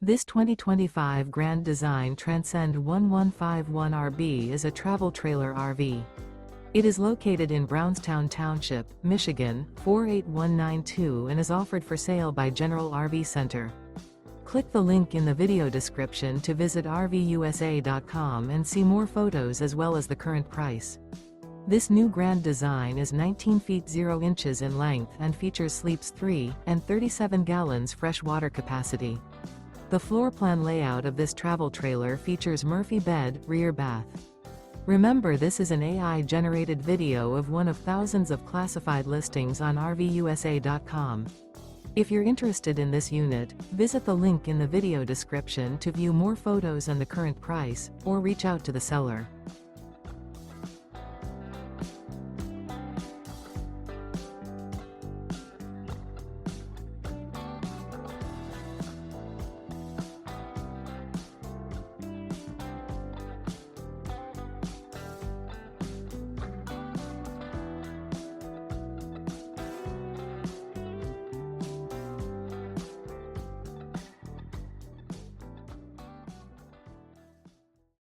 This 2025 Grand Design Transcend One 151RB is a travel trailer RV. It is located in Brownstown Township, Michigan, 48192 and is offered for sale by General RV Center. Click the link in the video description to visit RVUSA.com and see more photos as well as the current price. This new Grand Design is 19 feet 0 inches in length and features sleeps 3 and 37 gallons fresh water capacity. The floor plan layout of this travel trailer features Murphy bed, rear bath. Remember, this is an AI-generated video of one of thousands of classified listings on RVUSA.com. If you're interested in this unit, visit the link in the video description to view more photos and the current price, or reach out to the seller.